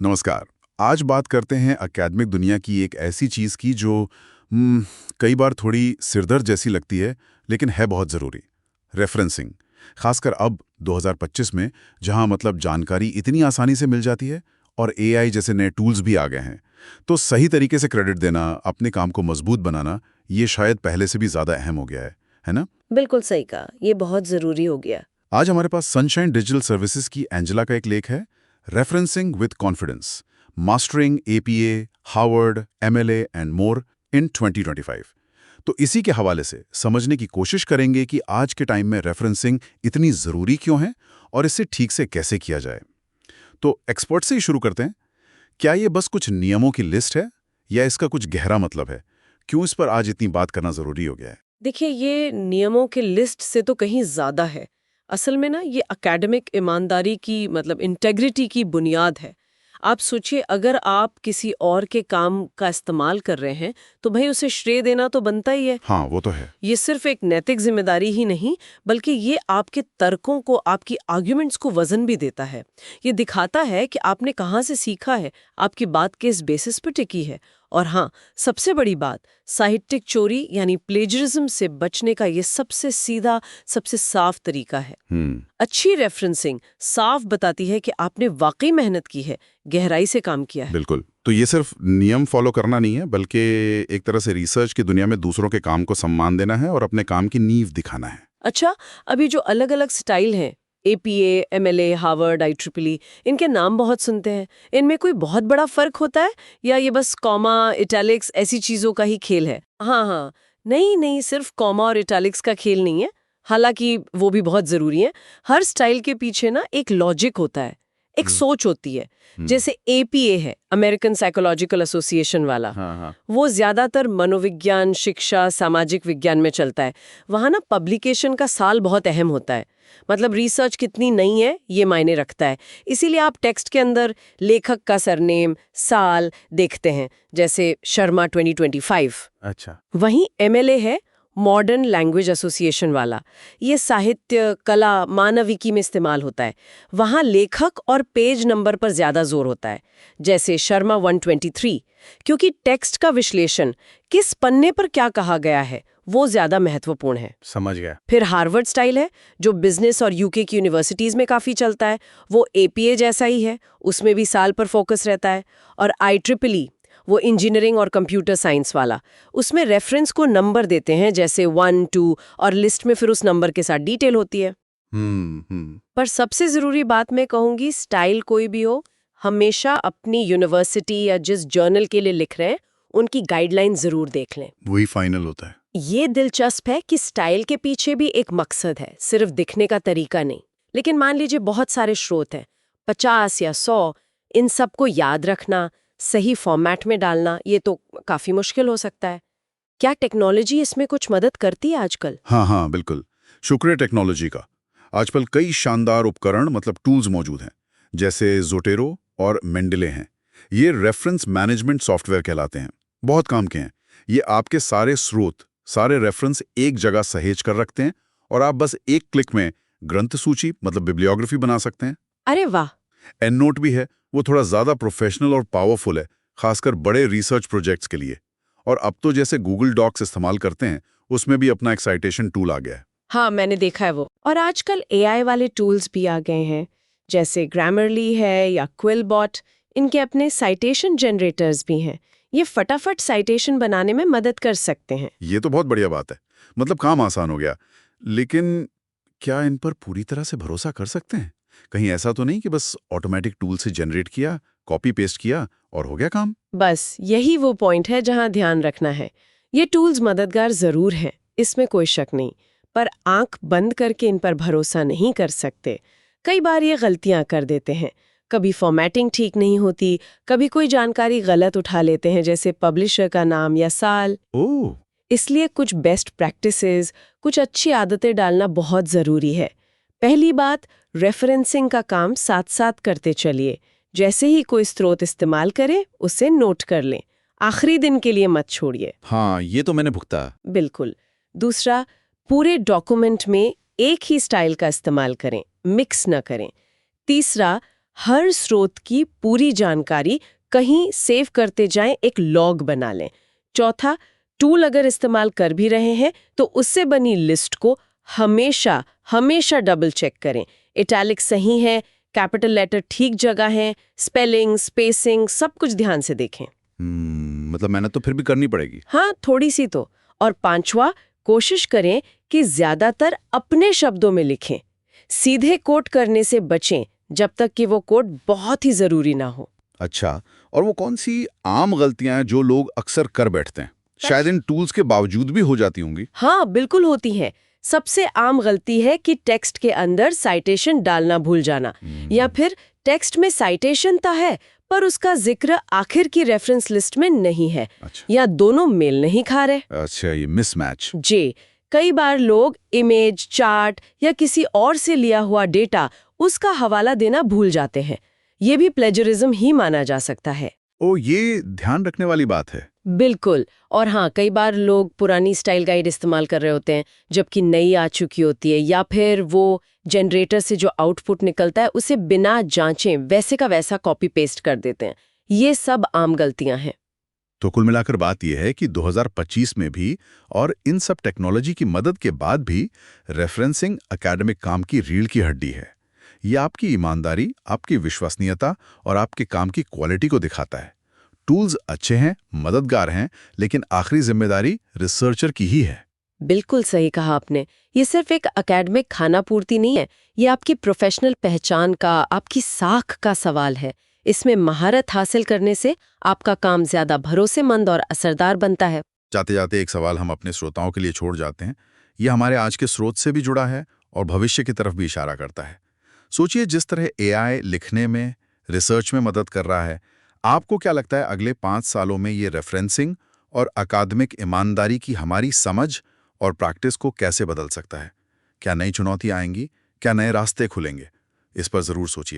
नमस्कार। आज बात करते हैं अकादमिक दुनिया की एक ऐसी चीज़ की जो कई बार थोड़ी सिरदर्द जैसी लगती है, लेकिन है बहुत ज़रूरी। रेफरेंसिंग। खासकर अब 2025 में, जहां मतलब जानकारी इतनी आसानी से मिल जाती है और एआई जैसे नए टूल्स भी आ गए हैं, तो सही तरीके से क्रेडिट देना, अपने काम को मजबूत बनाना, ये शायद पहले से भी ज़्यादा अहम हो गया है ना? बिल्कुल सही कहा, ये बहुत जरूरी हो गया। आज हमारे पास सनशाइन डिजिटल सर्विसेज की एंजेला का एक लेख है, referencing with confidence, mastering APA, Harvard, MLA and more in 2025। तो इसी के हवाले से समझने की कोशिश करेंगे कि आज के टाइम में रेफरेंसिंग इतनी ज़रूरी क्यों है और इसे ठीक से कैसे किया जाए। तो एक्सपर्ट से ही शुरू करते हैं। क्या ये बस कुछ नियमों की लिस्ट है या इसका कुछ गहरा मतलब है? क्यों इस पर आज इतनी बात करना ज़रूरी हो गया है? देखिए, ये नियमों की लिस्ट से तो कहीं ज्यादा है। असल में ना, ये एकेडमिक ईमानदारी की मतलब इंटेग्रिटी की बुनियाद है। आप सोचिए, अगर आप किसी और के काम का इस्तेमाल कर रहे हैं तो भाई उसे श्रेय देना तो बनता ही है। हाँ, वो तो है। ये सिर्फ एक नैतिक जिम्मेदारी ही नहीं, बल्कि ये आपके तर्कों को, आपकी आर्ग्यूमेंट्स को वजन भी देता है। ये दिखाता है कि आपने कहाँ से सीखा है, आपकी बात किस बेसिस पर टिकी है। और हाँ, सबसे बड़ी बात, साहित्यिक चोरी यानी प्लेजरिज्म से बचने का ये सबसे सीधा, सबसे साफ तरीका है। अच्छी रेफरेंसिंग साफ बताती है कि आपने वाकई मेहनत की है, गहराई से काम किया है। बिल्कुल। तो ये सिर्फ नियम फॉलो करना नहीं है, बल्कि एक तरह से रिसर्च की दुनिया में दूसरों के काम को सम्मान देना है और अपने काम की नींव दिखाना है। अच्छा, अभी जो अलग अलग स्टाइल हैं, एपीए, एमएलए, हार्वर्ड, आईट्रिपल, इनके नाम बहुत सुनते हैं। इनमें कोई बहुत बड़ा फर्क होता है या ये बस कॉमा, इटैलिक्स ऐसी चीजों का ही खेल है? हाँ हाँ, नहीं नहीं, सिर्फ कॉमा और इटैलिक्स का खेल नहीं है। हालांकि वो भी बहुत जरूरी है। हर स्टाइल के पीछे ना एक लॉजिक होता है, एक सोच होती है। जैसे एपीए है, अमेरिकन साइकोलॉजिकल एसोसिएशन वाला। हाँ। वो ज्यादातर मनोविज्ञान, शिक्षा, सामाजिक विज्ञान में चलता है। वहां ना पब्लिकेशन का साल बहुत अहम होता है। मतलब रिसर्च कितनी नई है ये मायने रखता है। इसीलिए आप टेक्स्ट के अंदर लेखक का सरनेम, साल देखते हैं, जैसे शर्मा 2025। अच्छा। वहीं एमएलए है, मॉडर्न लैंग्वेज एसोसिएशन वाला। ये साहित्य, कला, मानविकी में इस्तेमाल होता है। वहाँ लेखक और पेज नंबर पर ज्यादा जोर होता है, जैसे शर्मा 123, क्योंकि टेक्स्ट का विश्लेषण, किस पन्ने पर क्या कहा गया है, वो ज्यादा महत्वपूर्ण है। समझ गया। फिर हार्वर्ड स्टाइल है, जो बिजनेस और यूके की यूनिवर्सिटीज में काफी चलता है। वो एपीए जैसा ही है, उसमें भी साल पर फोकस रहता है। और IEEE, वो इंजीनियरिंग और कंप्यूटर साइंस वाला, उसमें रेफरेंस को नंबर देते हैं, जैसे 1, 2, और लिस्ट में फिर उस नंबर के साथ डिटेल होती है। पर सबसे जरूरी बात मैं कहूंगी, स्टाइल कोई भी हो, हमेशा अपनी यूनिवर्सिटी या जिस जर्नल के लिए लिख रहे हैं उनकी गाइडलाइन जरूर देख लें। वही फाइनल होता है। ये दिलचस्प है कि स्टाइल के पीछे भी एक मकसद है, सिर्फ दिखने का तरीका नहीं। लेकिन मान लीजिए बहुत सारे स्रोत हैं, 50 या 100, इन सबको याद रखना, सही फॉर्मेट में डालना, ये तो काफी मुश्किल हो सकता है। क्या टेक्नोलॉजी इसमें कुछ मदद करती है आजकल? हाँ, बिल्कुल। शुक्र है टेक्नोलॉजी का। आजकल कई शानदार उपकरण मतलब टूल्स मौजूद हैं, जैसे ज़ोटेरो और मेंडले हैं। ये रेफरेंस मैनेजमेंट सॉफ्टवेयर कहलाते हैं। बहुत काम के हैं। ये आपके सारे स्रोत, सारे रेफरेंस एक जगह सहेज कर रखते हैं और आप बस एक क्लिक में ग्रंथ सूची मतलब बिब्लियोग्राफी बना सकते हैं। अरे वाह! एंड नोट भी है, वो थोड़ा ज़्यादा प्रोफेशनल और पावरफुल है, खासकर बड़े रिसर्च प्रोजेक्ट्स के लिए। और अब तो जैसे गूगल डॉक्स इस्तेमाल करते हैं, उसमें भी अपना एक साइटेशन टूल आ गया है। हाँ, मैंने देखा है वो। और आजकल एआई वाले टूल्स भी आ गए हैं, जैसे ग्रामरली है या क्विलबॉट। इनके अपने साइटेशन जनरेटर्स भी हैं। ये फटाफट साइटेशन बनाने में मदद कर सकते हैं। ये तो बहुत बढ़िया बात है। मतलब काम आसान हो गया। लेकिन क्या इन पर पूरी तरह से भरोसा कर सकते हैं? कहीं ऐसा तो नहीं कि बस ऑटोमेटिक टूल से जनरेट किया, कॉपी पेस्ट किया और हो गया काम? बस यही वो पॉइंट है जहां ध्यान रखना है। ये टूल्स मददगार जरूर हैं, इसमें कोई शक नहीं, पर आंख बंद करके इन पर भरोसा नहीं कर सकते। कई बार ये गलतियां कर देते हैं। कभी फॉर्मेटिंग ठीक नहीं होती, कभी कोई जानकारी गलत उठा लेते हैं, जैसे पब्लिशर का नाम या साल। ओह! इसलिए कुछ बेस्ट प्रैक्टिसेस, कुछ अच्छी आदतें डालना बहुत ज़रूरी है। पहली बात, रेफरेंसिंग का काम साथ साथ करते चलिए। जैसे ही कोई स्रोत इस्तेमाल करे, उसे नोट कर लें। आखिरी दिन के लिए मत छोड़िए। हाँ, ये तो मैंने भुगता। बिल्कुल। दूसरा, पूरे डॉक्यूमेंट में एक ही स्टाइल का इस्तेमाल करें, मिक्स न करें। तीसरा, हर स्रोत की पूरी जानकारी कहीं सेव करते जाएं, एक लॉग बना लें। चौथा, टूल अगर इस्तेमाल कर भी रहे हैं तो उससे बनी लिस्ट को हमेशा हमेशा डबल चेक करें। इटैलिक सही है, कैपिटल लेटर ठीक जगह है, स्पेलिंग, स्पेसिंग सब कुछ ध्यान से देखें। मतलब मेहनत तो फिर भी करनी पड़ेगी। हाँ, थोड़ी सी तो। और पांचवा, कोशिश करें कि ज्यादातर अपने शब्दों में लिखें। सीधे कोट करने से बचें जब तक कि वो कोट बहुत ही जरूरी ना हो। अच्छा, और वो कौन सी आम गलतियां हैं जो लोग अक्सर कर बैठते हैं? शायद इन टूल्स के बावजूद भी हो जाती होंगी। हाँ, बिल्कुल होती हैं। सबसे आम गलती है कि टेक्स्ट के अंदर साइटेशन डालना भूल जाना, या फिर टेक्स्ट में साइटेशन तो है पर उसका जिक्र आखिर की रेफरेंस लिस्ट में नहीं है। अच्छा। या दोनों मेल नहीं खा रहे। अच्छा, ये मिसमैच। जी, कई बार लोग इमेज, चार्ट या किसी और से लिया हुआ डेटा उसका हवाला देना भूल जाते हैं। ये भी प्लेजरिज्म ही माना जा सकता है। ओ, ये ध्यान रखने वाली बात है। बिल्कुल। और हाँ, कई बार लोग पुरानी स्टाइल गाइड इस्तेमाल कर रहे होते हैं जबकि नई आ चुकी होती है, या फिर वो जनरेटर से जो आउटपुट निकलता है उसे बिना जांचे वैसे का वैसा कॉपी पेस्ट कर देते हैं। ये सब आम गलतियां हैं। तो कुल मिलाकर बात यह है कि 2025 में भी और इन सब टेक्नोलॉजी की मदद के बाद भी रेफरेंसिंग एकेडमिक काम की रीढ़ की हड्डी है। ये आपकी ईमानदारी, आपकी विश्वसनीयता और आपके काम की क्वालिटी को दिखाता है। टूल्स अच्छे हैं, मददगार हैं, लेकिन आखिरी जिम्मेदारी रिसर्चर की ही है। बिल्कुल सही कहा आपने। ये सिर्फ एक एकेडमिक खाना पूर्ति नहीं है, ये आपकी प्रोफेशनल पहचान का, आपकी साख का सवाल है। इसमें महारत हासिल करने से आपका काम ज्यादा भरोसेमंद और असरदार बनता है। जाते जाते एक सवाल हम अपने श्रोताओं के लिए छोड़ जाते हैं। ये हमारे आज के स्रोत से भी जुड़ा है और भविष्य की तरफ भी इशारा करता है। सोचिए, जिस तरह एआई लिखने में, रिसर्च में मदद कर रहा है, आपको क्या लगता है अगले 5 सालों में ये रेफरेंसिंग और अकादमिक ईमानदारी की हमारी समझ और प्रैक्टिस को कैसे बदल सकता है? क्या नई चुनौतियां आएंगी? क्या नए रास्ते खुलेंगे? इस पर जरूर सोचिए।